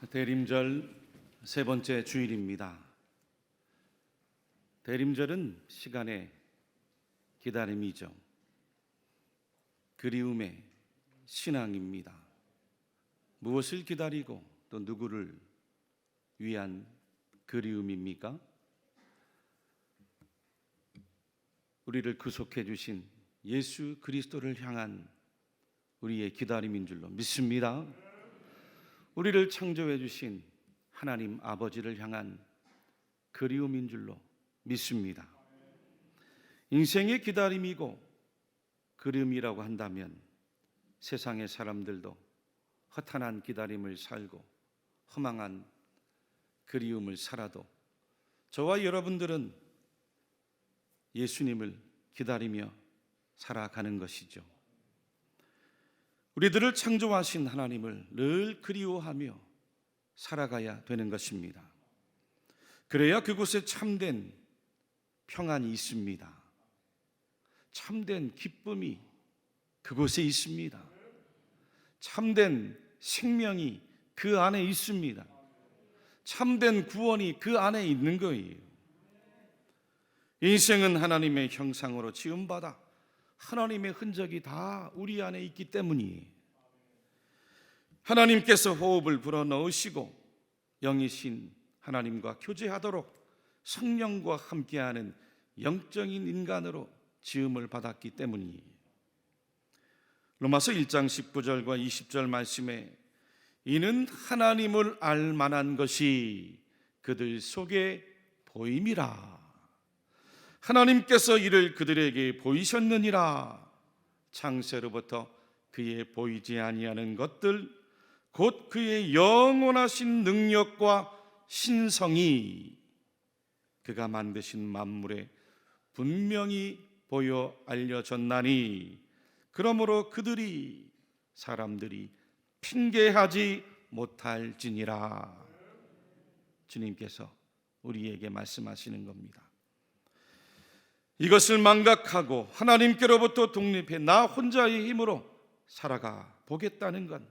대림절 세 번째 주일입니다. 대림절은 시간의 기다림이죠. 그리움의 신앙입니다. 무엇을 기다리고 또 누구를 위한 그리움입니까? 우리를 구속해 주신 예수 그리스도를 향한 우리의 기다림인 줄로 믿습니다. 우리를 창조해 주신 하나님 아버지를 향한 그리움인 줄로 믿습니다. 인생의 기다림이고 그리움이라고 한다면 세상의 사람들도 허탄한 기다림을 살고 허망한 그리움을 살아도 저와 여러분들은 예수님을 기다리며 살아가는 것이죠. 우리들을 창조하신 하나님을 늘 그리워하며 살아가야 되는 것입니다. 그래야 그곳에 참된 평안이 있습니다. 참된 기쁨이 그곳에 있습니다. 참된 생명이 그 안에 있습니다. 참된 구원이 그 안에 있는 거예요. 인생은 하나님의 형상으로 지음받아 하나님의 흔적이 다 우리 안에 있기 때문이에요. 하나님께서 호흡을 불어넣으시고 영이신 하나님과 교제하도록 성령과 함께하는 영적인 인간으로 지음을 받았기 때문이에요. 로마서 1장 19절과 20절 말씀에 이는 하나님을 알 만한 것이 그들 속에 보임이라. 하나님께서 이를 그들에게 보이셨느니라. 창세로부터 그의 보이지 아니하는 것들 곧 그의 영원하신 능력과 신성이 그가 만드신 만물에 분명히 보여 알려졌나니 그러므로 그들이 사람들이 핑계하지 못할지니라. 주님께서 우리에게 말씀하시는 겁니다. 이것을 망각하고 하나님께로부터 독립해 나 혼자의 힘으로 살아가 보겠다는 건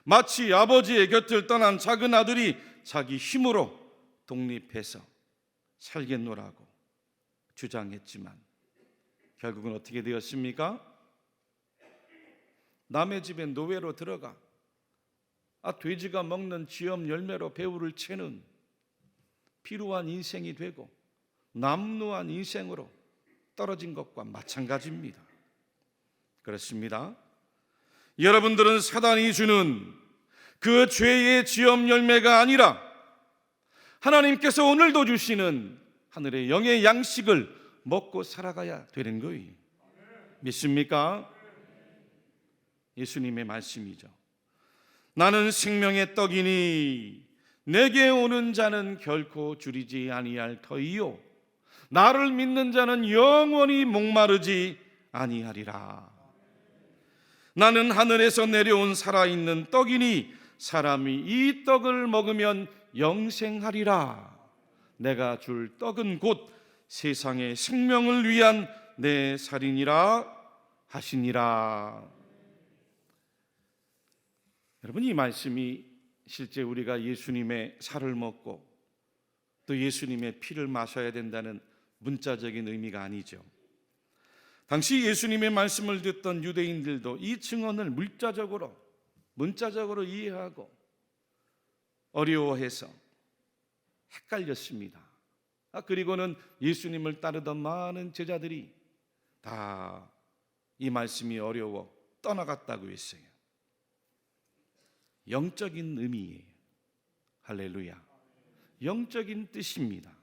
마치 아버지의 곁을 떠난 작은 아들이 자기 힘으로 독립해서 살겠노라고 주장했지만 결국은 어떻게 되었습니까? 남의 집에 노예로 들어가 돼지가 먹는 지엄 열매로 배후를 채는 피로한 인생이 되고 남루한 인생으로 떨어진 것과 마찬가지입니다. 그렇습니다. 여러분들은 사단이 주는 그 죄의 지엄 열매가 아니라 하나님께서 오늘도 주시는 하늘의 영의 양식을 먹고 살아가야 되는 거예요. 믿습니까? 예수님의 말씀이죠. 나는 생명의 떡이니 내게 오는 자는 결코 줄이지 아니할 터이요 나를 믿는 자는 영원히 목마르지 아니하리라. 나는 하늘에서 내려온 살아있는 떡이니 사람이 이 떡을 먹으면 영생하리라. 내가 줄 떡은 곧 세상의 생명을 위한 내 살이니라 하시니라. 여러분, 이 말씀이 실제 우리가 예수님의 살을 먹고 또 예수님의 피를 마셔야 된다는 문자적인 의미가 아니죠. 당시 예수님의 말씀을 듣던 유대인들도 이 증언을 문자적으로 이해하고 어려워해서 헷갈렸습니다. 그리고는 예수님을 따르던 많은 제자들이 다 이 말씀이 어려워 떠나갔다고 했어요. 영적인 의미예요. 할렐루야. 영적인 뜻입니다.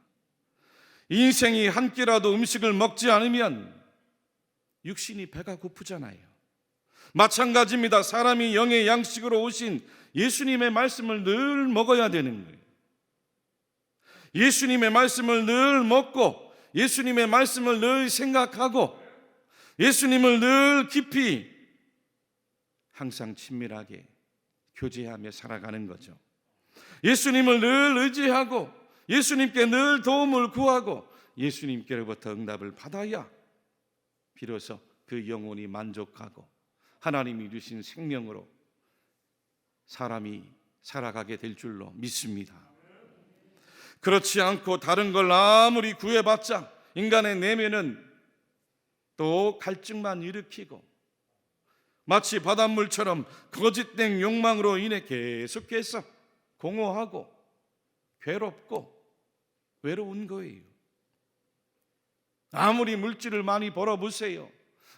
인생이 한 끼라도 음식을 먹지 않으면 육신이 배가 고프잖아요. 마찬가지입니다. 사람이 영의 양식으로 오신 예수님의 말씀을 늘 먹어야 되는 거예요. 예수님의 말씀을 늘 먹고 예수님의 말씀을 늘 생각하고 예수님을 늘 깊이 항상 친밀하게 교제하며 살아가는 거죠. 예수님을 늘 의지하고 예수님께 늘 도움을 구하고 예수님께로부터 응답을 받아야 비로소 그 영혼이 만족하고 하나님이 주신 생명으로 사람이 살아가게 될 줄로 믿습니다. 그렇지 않고 다른 걸 아무리 구해봤자 인간의 내면은 또 갈증만 일으키고 마치 바닷물처럼 거짓된 욕망으로 인해 계속해서 공허하고 괴롭고 외로운 거예요. 아무리 물질을 많이 벌어보세요,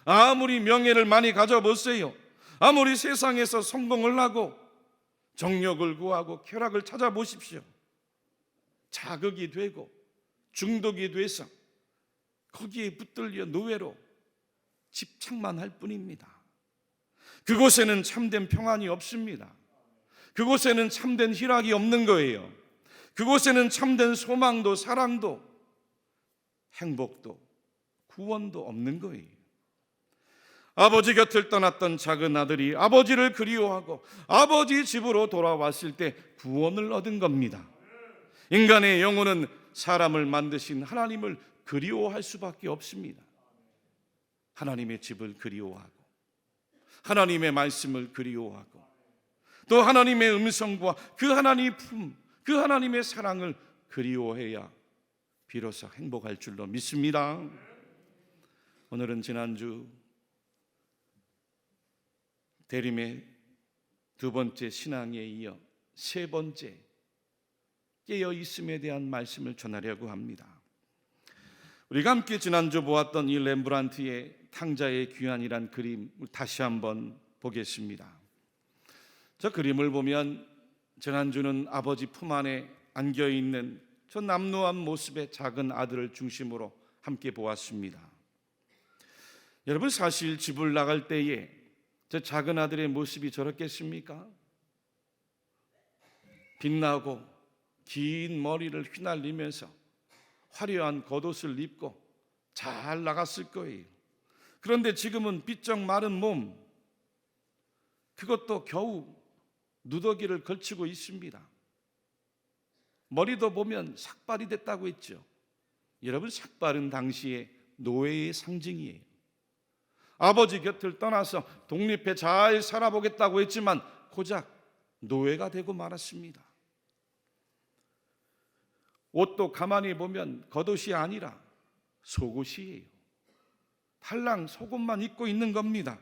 아무리 명예를 많이 가져보세요, 아무리 세상에서 성공을 하고 정력을 구하고 쾌락을 찾아보십시오. 자극이 되고 중독이 돼서 거기에 붙들려 노예로 집착만 할 뿐입니다. 그곳에는 참된 평안이 없습니다. 그곳에는 참된 희락이 없는 거예요. 그곳에는 참된 소망도 사랑도 행복도 구원도 없는 거예요. 아버지 곁을 떠났던 작은 아들이 아버지를 그리워하고 아버지 집으로 돌아왔을 때 구원을 얻은 겁니다. 인간의 영혼은 사람을 만드신 하나님을 그리워할 수밖에 없습니다. 하나님의 집을 그리워하고 하나님의 말씀을 그리워하고 또 하나님의 음성과 그 하나님의 품, 그 하나님의 사랑을 그리워해야 비로소 행복할 줄로 믿습니다. 오늘은 지난주 대림의 두 번째 신앙에 이어 세 번째 깨어있음에 대한 말씀을 전하려고 합니다. 우리가 함께 지난주 보았던 이 렘브란트의 탕자의 귀환이란 그림을 다시 한번 보겠습니다. 저 그림을 보면 지난주는 아버지 품 안에 안겨있는 저 남루한 모습의 작은 아들을 중심으로 함께 보았습니다. 여러분, 사실 집을 나갈 때에 저 작은 아들의 모습이 저렇겠습니까? 빛나고 긴 머리를 휘날리면서 화려한 겉옷을 입고 잘 나갔을 거예요. 그런데 지금은 비쩍 마른 몸, 그것도 겨우 누더기를 걸치고 있습니다. 머리도 보면 삭발이 됐다고 했죠. 여러분, 삭발은 당시에 노예의 상징이에요. 아버지 곁을 떠나서 독립해 잘 살아보겠다고 했지만 고작 노예가 되고 말았습니다. 옷도 가만히 보면 겉옷이 아니라 속옷이에요. 달랑 속옷만 입고 있는 겁니다.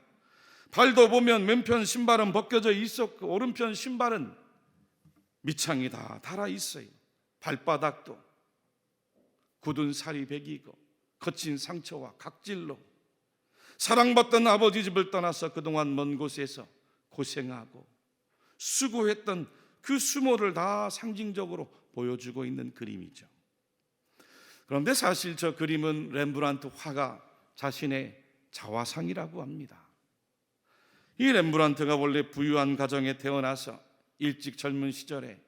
발도 보면 왼편 신발은 벗겨져 있었고 오른편 신발은 밑창이 다 달아 있어요. 발바닥도 굳은 살이 배기고 거친 상처와 각질로 사랑받던 아버지 집을 떠나서 그동안 먼 곳에서 고생하고 수고했던 그 수모를 다 상징적으로 보여주고 있는 그림이죠. 그런데 사실 저 그림은 렘브란트 화가 자신의 자화상이라고 합니다. 이 렘브란트가 원래 부유한 가정에 태어나서 일찍 젊은 시절에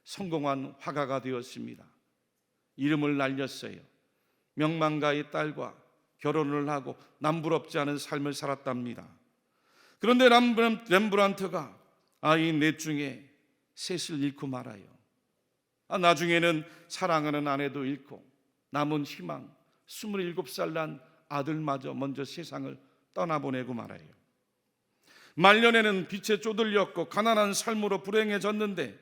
성공한 화가가 되었습니다. 이름을 날렸어요. 명망가의 딸과 결혼을 하고 남부럽지 않은 삶을 살았답니다. 그런데 렘브란트가 아이 넷 중에 셋을 잃고 말아요. 나중에는 사랑하는 아내도 잃고 남은 희망 27살 난 아들마저 먼저 세상을 떠나보내고 말아요. 말년에는 빛에 쪼들렸고 가난한 삶으로 불행해졌는데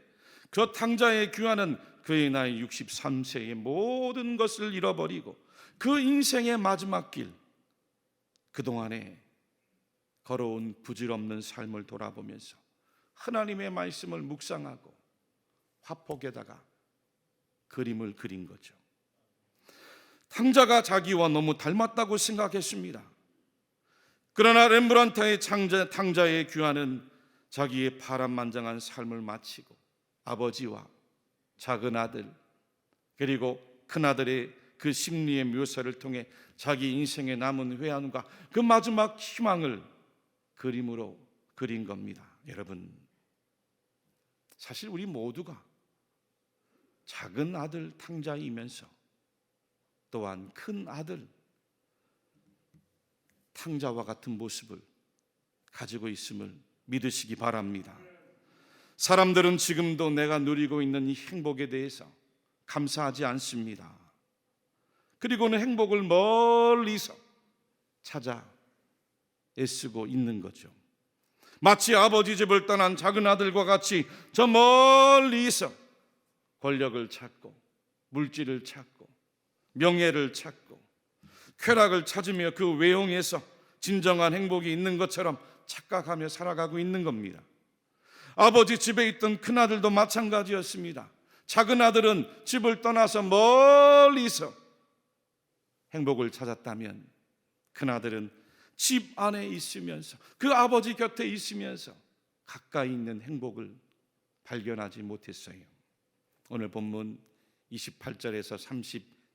그 탕자의 귀환은 그의 나이 63세에 모든 것을 잃어버리고 그 인생의 마지막 길, 그동안에 걸어온 부질없는 삶을 돌아보면서 하나님의 말씀을 묵상하고 화폭에다가 그림을 그린 거죠. 탕자가 자기와 너무 닮았다고 생각했습니다. 그러나 렘브란트의 탕자의 귀환은 자기의 파란만장한 삶을 마치고 아버지와 작은 아들 그리고 큰아들의 그 심리의 묘사를 통해 자기 인생에 남은 회한과 그 마지막 희망을 그림으로 그린 겁니다. 여러분, 사실 우리 모두가 작은 아들 탕자이면서 또한 큰 아들 탕자와 같은 모습을 가지고 있음을 믿으시기 바랍니다. 사람들은 지금도 내가 누리고 있는 이 행복에 대해서 감사하지 않습니다. 그리고는 행복을 멀리서 찾아 애쓰고 있는 거죠. 마치 아버지 집을 떠난 작은 아들과 같이 저 멀리서 권력을 찾고 물질을 찾고 명예를 찾고 쾌락을 찾으며 그 외형에서 진정한 행복이 있는 것처럼 착각하며 살아가고 있는 겁니다. 아버지 집에 있던 큰아들도 마찬가지였습니다. 작은 아들은 집을 떠나서 멀리서 행복을 찾았다면 큰아들은 집 안에 있으면서 그 아버지 곁에 있으면서 가까이 있는 행복을 발견하지 못했어요. 오늘 본문 28절에서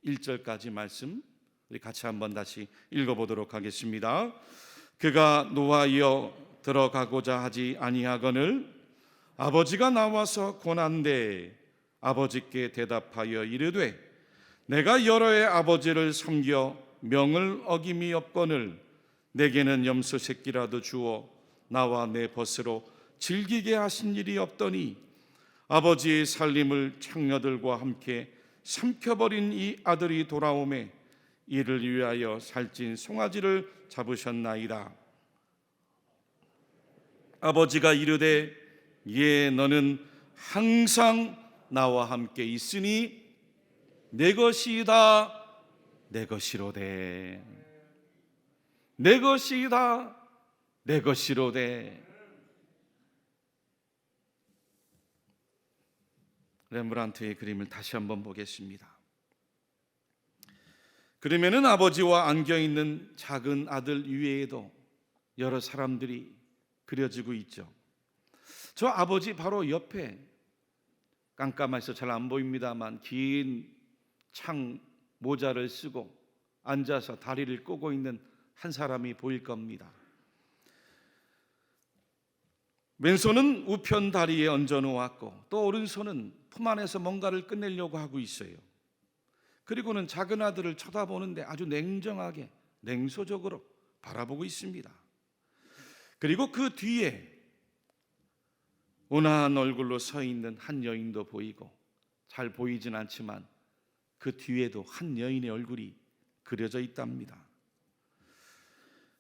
31절까지 말씀 우리 같이 한번 다시 읽어보도록 하겠습니다. 그가 노하여 들어가고자 하지 아니하거늘 아버지가 나와서 권한대 아버지께 대답하여 이르되 내가 여러 해 아버지를 섬겨 명을 어김이 없거늘 내게는 염소 새끼라도 주어 나와 내 벗으로 즐기게 하신 일이 없더니 아버지의 살림을 창녀들과 함께 삼켜버린 이 아들이 돌아오매 이를 위하여 살찐 송아지를 잡으셨나이다. 아버지가 이르되 예 너는 항상 나와 함께 있으니 내 것이다 내 것이로되 내 것이다 내 것이로되. 렘브란트의 그림을 다시 한번 보겠습니다. 그러면은 아버지와 안겨 있는 작은 아들 위에도 여러 사람들이 그려지고 있죠. 저 아버지 바로 옆에 깜깜해서 잘 안 보입니다만 긴 창 모자를 쓰고 앉아서 다리를 꼬고 있는 한 사람이 보일 겁니다. 왼손은 우편 다리에 얹어 놓았고 또 오른손은 품 안에서 뭔가를 끝내려고 하고 있어요. 그리고는 작은 아들을 쳐다보는데 아주 냉정하게 냉소적으로 바라보고 있습니다. 그리고 그 뒤에 온화한 얼굴로 서 있는 한 여인도 보이고 잘 보이진 않지만 그 뒤에도 한 여인의 얼굴이 그려져 있답니다.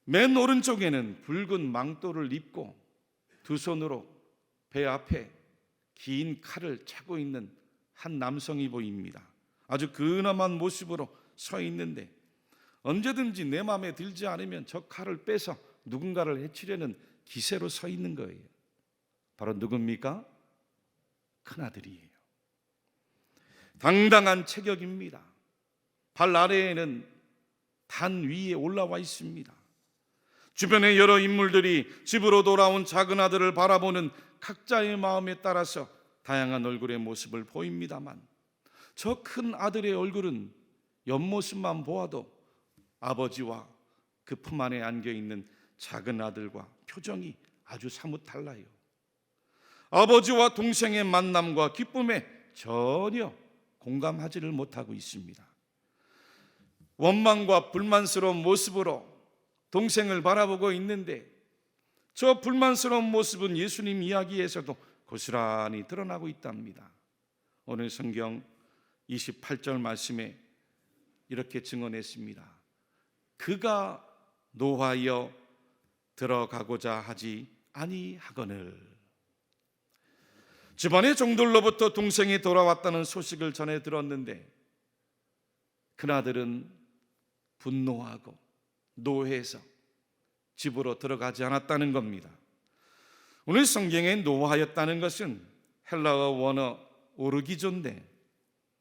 맨 오른쪽에는 붉은 망토를 입고 두 손으로 배 앞에 긴 칼을 차고 있는 한 남성이 보입니다. 아주 근엄한 모습으로 서 있는데 언제든지 내 마음에 들지 않으면 저 칼을 빼서 누군가를 해치려는 기세로 서 있는 거예요. 바로 누굽니까? 큰아들이에요. 당당한 체격입니다. 발 아래에는 단 위에 올라와 있습니다. 주변의 여러 인물들이 집으로 돌아온 작은 아들을 바라보는 각자의 마음에 따라서 다양한 얼굴의 모습을 보입니다만 저 큰 아들의 얼굴은 옆모습만 보아도 아버지와 그 품 안에 안겨있는 작은 아들과 표정이 아주 사뭇 달라요. 아버지와 동생의 만남과 기쁨에 전혀 공감하지를 못하고 있습니다. 원망과 불만스러운 모습으로 동생을 바라보고 있는데 저 불만스러운 모습은 예수님 이야기에서도 고스란히 드러나고 있답니다. 오늘 성경 28절 말씀에 이렇게 증언했습니다. 그가 노하여 들어가고자 하지 아니하거늘. 집안의 종들로부터 동생이 돌아왔다는 소식을 전해 들었는데 큰아들은 분노하고 노해서 집으로 들어가지 않았다는 겁니다. 오늘 성경에 노하였다는 것은 헬라어 원어 오르기조인데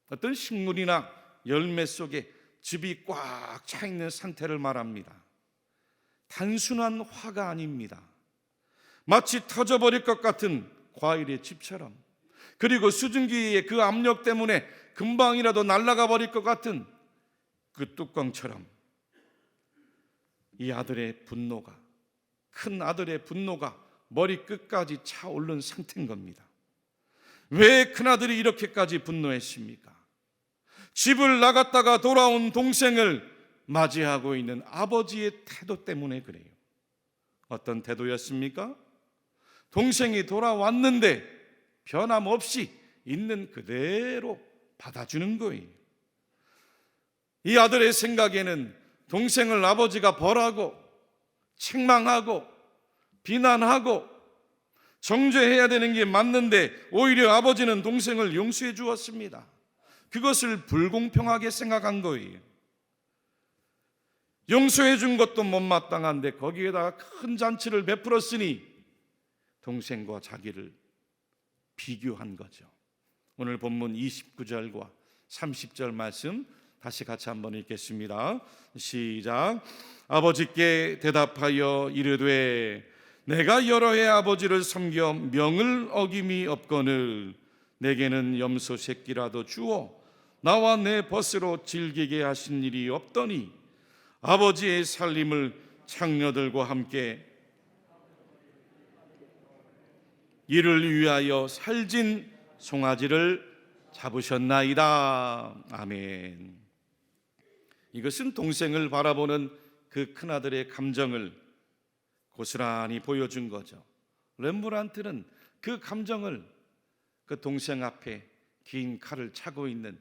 어떤 식물이나 열매 속에 즙이 꽉 차 있는 상태를 말합니다. 단순한 화가 아닙니다. 마치 터져버릴 것 같은 과일의 즙처럼, 그리고 수증기의 그 압력 때문에 금방이라도 날아가 버릴 것 같은 그 뚜껑처럼 이 아들의 분노가, 큰 아들의 분노가 머리끝까지 차오른 상태인 겁니다. 왜 큰아들이 이렇게까지 분노했습니까? 집을 나갔다가 돌아온 동생을 맞이하고 있는 아버지의 태도 때문에 그래요. 어떤 태도였습니까? 동생이 돌아왔는데 변함없이 있는 그대로 받아주는 거예요. 이 아들의 생각에는 동생을 아버지가 벌하고 책망하고 비난하고 정죄해야 되는 게 맞는데 오히려 아버지는 동생을 용서해 주었습니다. 그것을 불공평하게 생각한 거예요. 용서해 준 것도 못마땅한데 거기에다가 큰 잔치를 베풀었으니 동생과 자기를 비교한 거죠. 오늘 본문 29절과 30절 말씀 다시 같이 한번 읽겠습니다. 시작. 아버지께 대답하여 이르되 내가 여러 해 아버지를 섬겨 명을 어김이 없거늘 내게는 염소 새끼라도 주어 나와 내 벗으로 즐기게 하신 일이 없더니 아버지의 살림을 창녀들과 함께 이를 위하여 살진 송아지를 잡으셨나이다. 아멘. 이것은 동생을 바라보는 그 큰아들의 감정을 고스란히 보여준 거죠. 렘브란트는 그 감정을 그 동생 앞에 긴 칼을 차고 있는,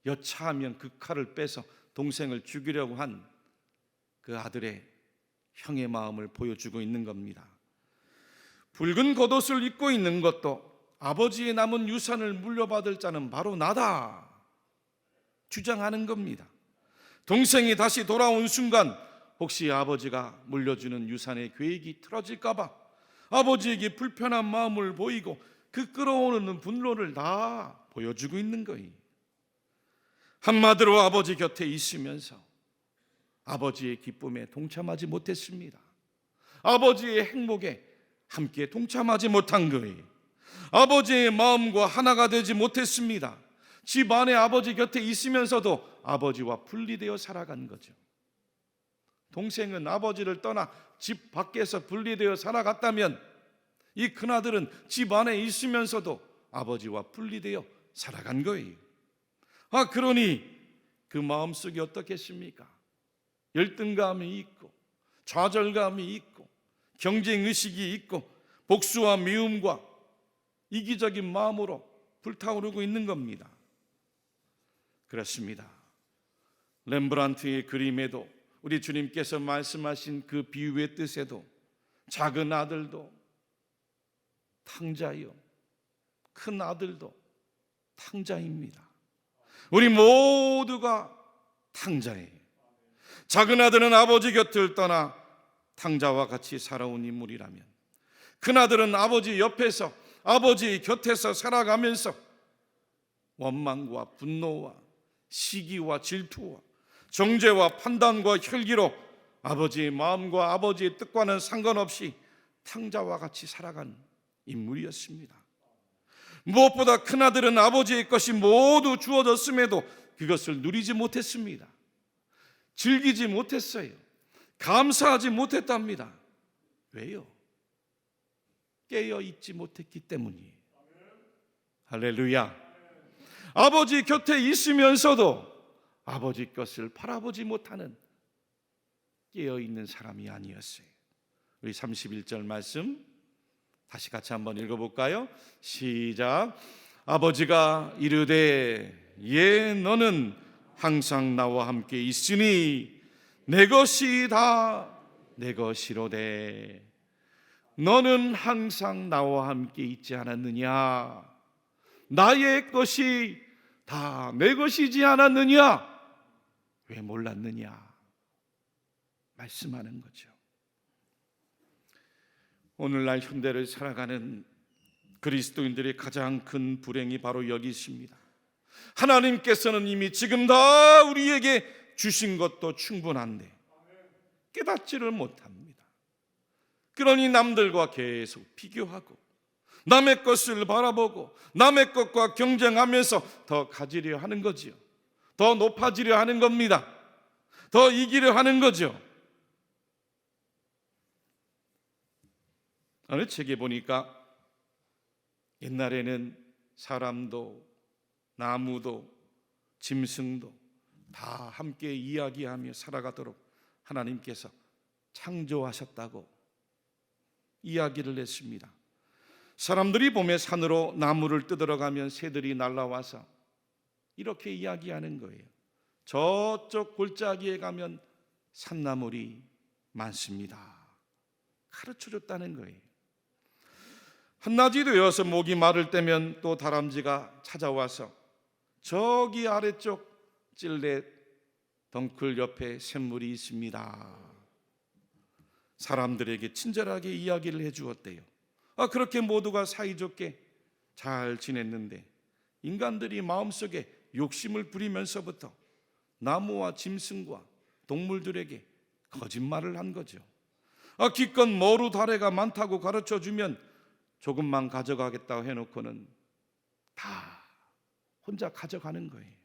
여차하면 그 칼을 빼서 동생을 죽이려고 한 그 아들의 형의 마음을 보여주고 있는 겁니다. 붉은 겉옷을 입고 있는 것도 아버지의 남은 유산을 물려받을 자는 바로 나다 주장하는 겁니다. 동생이 다시 돌아온 순간 혹시 아버지가 물려주는 유산의 계획이 틀어질까 봐 아버지에게 불편한 마음을 보이고 그 끓어오르는 분노를 다 보여주고 있는 거예요. 한마디로 아버지 곁에 있으면서 아버지의 기쁨에 동참하지 못했습니다. 아버지의 행복에 함께 동참하지 못한 거예요. 아버지의 마음과 하나가 되지 못했습니다. 집 안에 아버지 곁에 있으면서도 아버지와 분리되어 살아간 거죠. 동생은 아버지를 떠나 집 밖에서 분리되어 살아갔다면 이 큰아들은 집 안에 있으면서도 아버지와 분리되어 살아간 거예요. 그러니 그 마음속이 어떻겠습니까? 열등감이 있고 좌절감이 있고 경쟁의식이 있고 복수와 미움과 이기적인 마음으로 불타오르고 있는 겁니다. 그렇습니다. 렘브란트의 그림에도 우리 주님께서 말씀하신 그 비유의 뜻에도 작은 아들도 탕자요, 큰 아들도 탕자입니다. 우리 모두가 탕자예요. 작은 아들은 아버지 곁을 떠나 탕자와 같이 살아온 인물이라면 큰 아들은 아버지 옆에서 아버지 곁에서 살아가면서 원망과 분노와 시기와 질투와 정죄와 판단과 혈기로 아버지의 마음과 아버지의 뜻과는 상관없이 탕자와 같이 살아간 인물이었습니다. 무엇보다 큰아들은 아버지의 것이 모두 주어졌음에도 그것을 누리지 못했습니다. 즐기지 못했어요. 감사하지 못했답니다. 왜요? 깨어있지 못했기 때문이에요. 할렐루야. 아버지 곁에 있으면서도 아버지 것을 바라보지 못하는 깨어있는 사람이 아니었어요. 우리 31절 말씀 다시 같이 한번 읽어볼까요? 시작. 아버지가 이르되 예 너는 항상 나와 함께 있으니 내 것이 다 내 것이로되 너는 항상 나와 함께 있지 않았느냐? 나의 것이 다 내 것이지 않았느냐? 왜 몰랐느냐? 말씀하는 거죠. 오늘날 현대를 살아가는 그리스도인들의 가장 큰 불행이 바로 여기 있습니다. 하나님께서는 이미 지금 다 우리에게 주신 것도 충분한데 깨닫지를 못합니다. 그러니 남들과 계속 비교하고 남의 것을 바라보고 남의 것과 경쟁하면서 더 가지려 하는 거지요. 더 높아지려 하는 겁니다. 더 이기려 하는 거죠. 어느 책에 보니까 옛날에는 사람도 나무도 짐승도 다 함께 이야기하며 살아가도록 하나님께서 창조하셨다고 이야기를 했습니다. 사람들이 봄에 산으로 나무를 뜯으러 가면 새들이 날아와서 이렇게 이야기하는 거예요. 저쪽 골짜기에 가면 산나물이 많습니다. 가르쳐줬다는 거예요. 한낮이 되어서 목이 마를 때면 또 다람쥐가 찾아와서 저기 아래쪽 찔레 덩굴 옆에 샘물이 있습니다. 사람들에게 친절하게 이야기를 해주었대요. 그렇게 모두가 사이좋게 잘 지냈는데 인간들이 마음속에 욕심을 부리면서부터 나무와 짐승과 동물들에게 거짓말을 한 거죠. 기껏 머루 다래가 많다고 가르쳐주면 조금만 가져가겠다고 해놓고는 다 혼자 가져가는 거예요.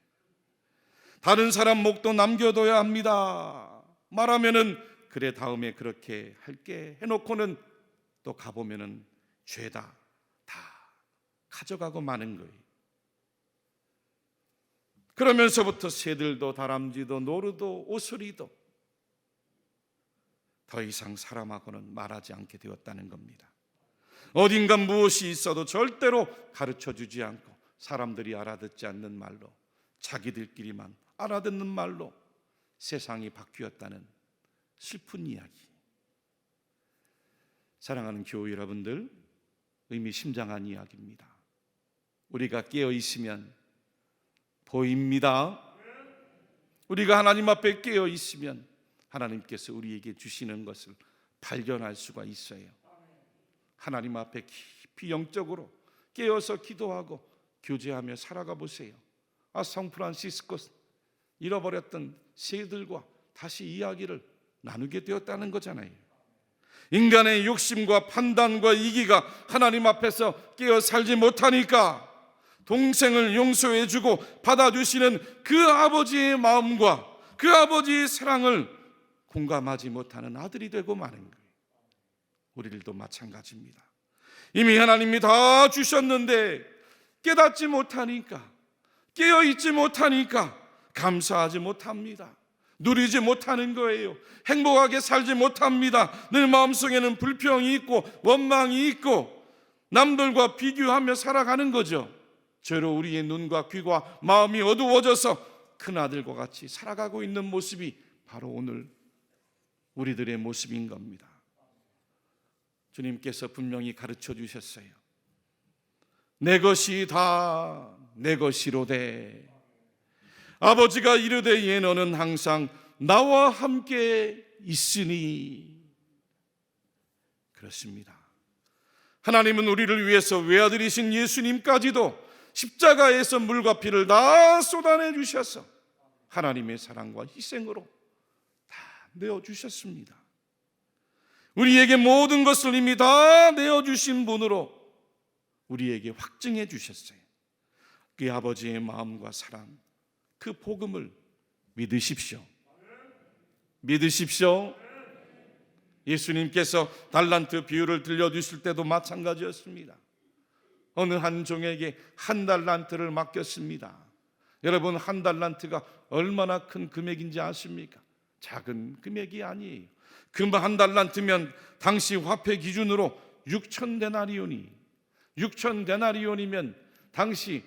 다른 사람 목도 남겨둬야 합니다. 말하면은 그래 다음에 그렇게 할게 해놓고는 또 가보면은 죄다 다 가져가고 마는 거예요. 그러면서부터 새들도 다람쥐도 노루도 오소리도 더 이상 사람하고는 말하지 않게 되었다는 겁니다. 어딘가 무엇이 있어도 절대로 가르쳐주지 않고 사람들이 알아듣지 않는 말로, 자기들끼리만 알아듣는 말로 세상이 바뀌었다는 슬픈 이야기. 사랑하는 교회 여러분들, 의미심장한 이야기입니다. 우리가 깨어 있으면 보입니다. 우리가 하나님 앞에 깨어 있으면 하나님께서 우리에게 주시는 것을 발견할 수가 있어요. 하나님 앞에 깊이 영적으로 깨어서 기도하고 교제하며 살아가 보세요. 샌프란시스코 잃어버렸던 새들과 다시 이야기를 나누게 되었다는 거잖아요. 인간의 욕심과 판단과 이기가 하나님 앞에서 깨어 살지 못하니까 동생을 용서해주고 받아주시는 그 아버지의 마음과 그 아버지의 사랑을 공감하지 못하는 아들이 되고 마는 거예요. 우리들도 마찬가지입니다. 이미 하나님이 다 주셨는데 깨닫지 못하니까, 깨어있지 못하니까 감사하지 못합니다. 누리지 못하는 거예요. 행복하게 살지 못합니다. 늘 마음속에는 불평이 있고 원망이 있고 남들과 비교하며 살아가는 거죠. 죄로 우리의 눈과 귀와 마음이 어두워져서 큰아들과 같이 살아가고 있는 모습이 바로 오늘 우리들의 모습인 겁니다. 주님께서 분명히 가르쳐 주셨어요. 내 것이 다 내 것이로되 아버지가 이르되 예 너는 항상 나와 함께 있으니. 그렇습니다. 하나님은 우리를 위해서 외아들이신 예수님까지도 십자가에서 물과 피를 다 쏟아내 주셔서 하나님의 사랑과 희생으로 다 내어주셨습니다. 우리에게 모든 것을 이미 다 내어주신 분으로 우리에게 확증해 주셨어요. 그 아버지의 마음과 사랑, 그 복음을 믿으십시오. 믿으십시오. 예수님께서 달란트 비유를 들려주실 때도 마찬가지였습니다. 어느 한 종에게 한 달란트를 맡겼습니다. 여러분, 한 달란트가 얼마나 큰 금액인지 아십니까? 작은 금액이 아니에요. 금방 한 달란트면 당시 화폐 기준으로 6,000데나리온이 6,000데나리온이면 당시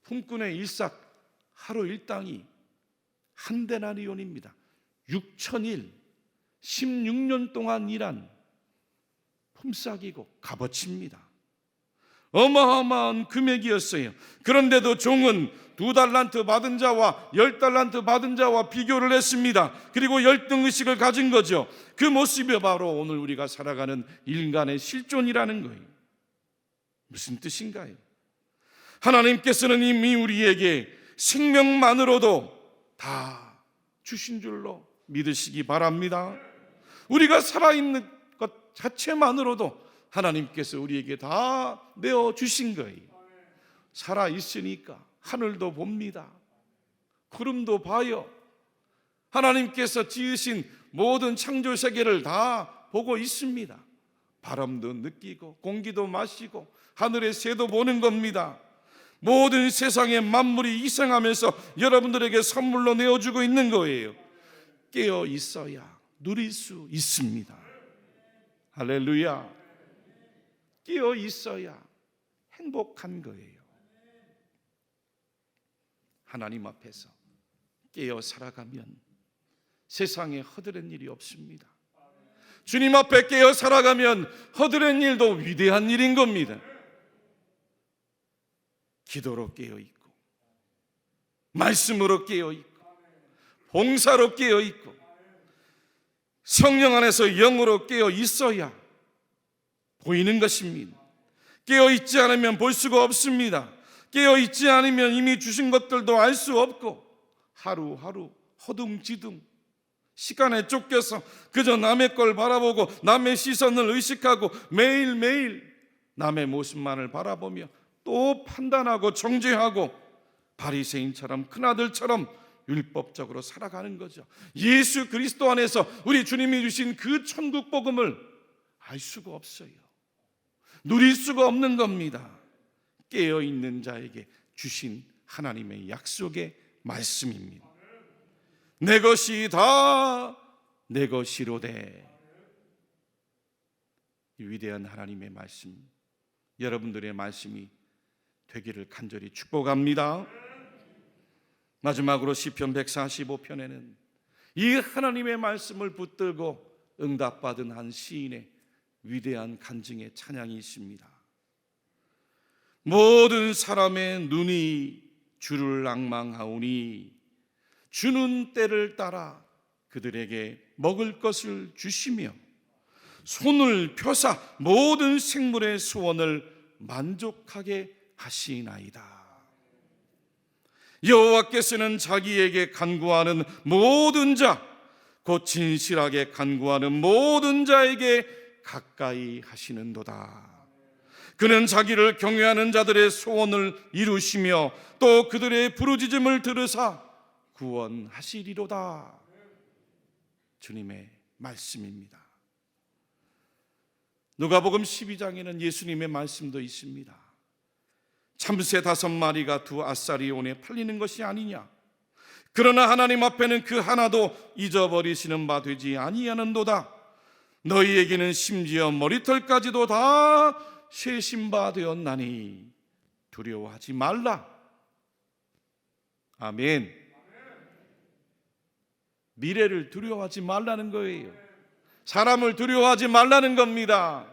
품꾼의 일삭 하루 일당이 한 데나리온입니다. 6,000일 16년 동안 일한 품삯이고 값어치입니다. 어마어마한 금액이었어요. 그런데도 종은 2달란트 받은 자와 10달란트 받은 자와 비교를 했습니다. 그리고 열등의식을 가진 거죠. 그 모습이 바로 오늘 우리가 살아가는 인간의 실존이라는 거예요. 무슨 뜻인가요? 하나님께서는 이미 우리에게 생명만으로도 다 주신 줄로 믿으시기 바랍니다. 우리가 살아있는 것 자체만으로도 하나님께서 우리에게 다 내어주신 거예요. 살아있으니까 하늘도 봅니다. 구름도 봐요. 하나님께서 지으신 모든 창조세계를 다 보고 있습니다. 바람도 느끼고 공기도 마시고 하늘의 새도 보는 겁니다. 모든 세상의 만물이 희생하면서 여러분들에게 선물로 내어주고 있는 거예요. 깨어 있어야 누릴 수 있습니다. 할렐루야. 깨어 있어야 행복한 거예요. 하나님 앞에서 깨어 살아가면 세상에 허드렛 일이 없습니다. 주님 앞에 깨어 살아가면 허드렛 일도 위대한 일인 겁니다. 기도로 깨어 있고, 말씀으로 깨어 있고, 봉사로 깨어 있고, 성령 안에서 영으로 깨어 있어야 보이는 것입니다. 깨어 있지 않으면 볼 수가 없습니다. 깨어 있지 않으면 이미 주신 것들도 알 수 없고, 하루하루 허둥지둥 시간에 쫓겨서 그저 남의 걸 바라보고 남의 시선을 의식하고 매일매일 남의 모습만을 바라보며 또 판단하고 정죄하고 바리새인처럼 큰아들처럼 율법적으로 살아가는 거죠. 예수 그리스도 안에서 우리 주님이 주신 그 천국 복음을 알 수가 없어요. 누릴 수가 없는 겁니다. 깨어있는 자에게 주신 하나님의 약속의 말씀입니다. 내 것이 다 내 것이로되. 이 위대한 하나님의 말씀, 여러분들의 말씀이 되기를 간절히 축복합니다. 마지막으로 시편 145편에는 이 하나님의 말씀을 붙들고 응답받은 한 시인의 위대한 간증의 찬양이 있습니다. 모든 사람의 눈이 주를 앙망하오니 주는 때를 따라 그들에게 먹을 것을 주시며 손을 펴사 모든 생물의 소원을 만족하게 하시나이다. 여호와께서는 자기에게 간구하는 모든 자, 곧 진실하게 간구하는 모든 자에게 가까이 하시는도다. 그는 자기를 경외하는 자들의 소원을 이루시며 또 그들의 부르짖음을 들으사 구원하시리로다. 주님의 말씀입니다. 누가복음 12장에는 예수님의 말씀도 있습니다. 참새 5마리가 2 아사리온에 팔리는 것이 아니냐. 그러나 하나님 앞에는 그 하나도 잊어버리시는 바 되지 아니하는도다. 너희에게는 심지어 머리털까지도 다 세신 바 되었나니 두려워하지 말라. 아멘. 미래를 두려워하지 말라는 거예요. 사람을 두려워하지 말라는 겁니다.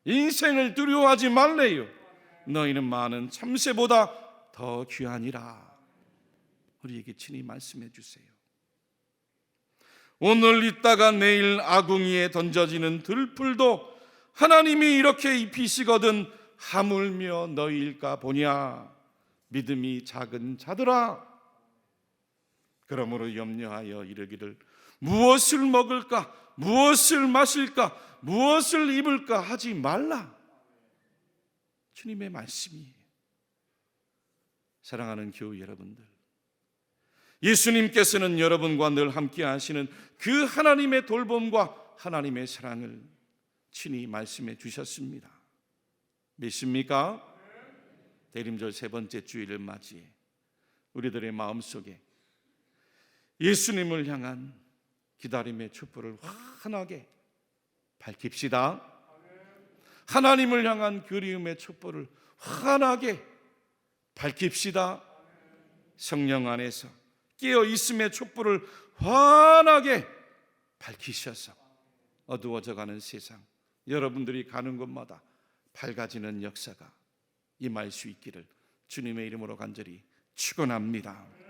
인생을 두려워하지 말래요. 너희는 많은 참새보다 더 귀하니라. 우리에게 친히 말씀해 주세요. 오늘 있다가 내일 아궁이에 던져지는 들풀도 하나님이 이렇게 입히시거든 하물며 너희일까 보냐. 믿음이 작은 자들아, 그러므로 염려하여 이르기를 무엇을 먹을까, 무엇을 마실까, 무엇을 입을까 하지 말라. 주님의 말씀이에요. 사랑하는 교우 여러분들, 예수님께서는 여러분과 늘 함께 하시는 그 하나님의 돌봄과 하나님의 사랑을 친히 말씀해 주셨습니다. 믿습니까? 대림절 3번째 주일을 맞이해 우리들의 마음속에 예수님을 향한 기다림의 촛불을 환하게 밝힙시다. 하나님을 향한 그리움의 촛불을 환하게 밝힙시다. 성령 안에서 깨어 있음의 촛불을 환하게 밝히셔서 어두워져가는 세상, 여러분들이 가는 곳마다 밝아지는 역사가 임할 수 있기를 주님의 이름으로 간절히 축원합니다.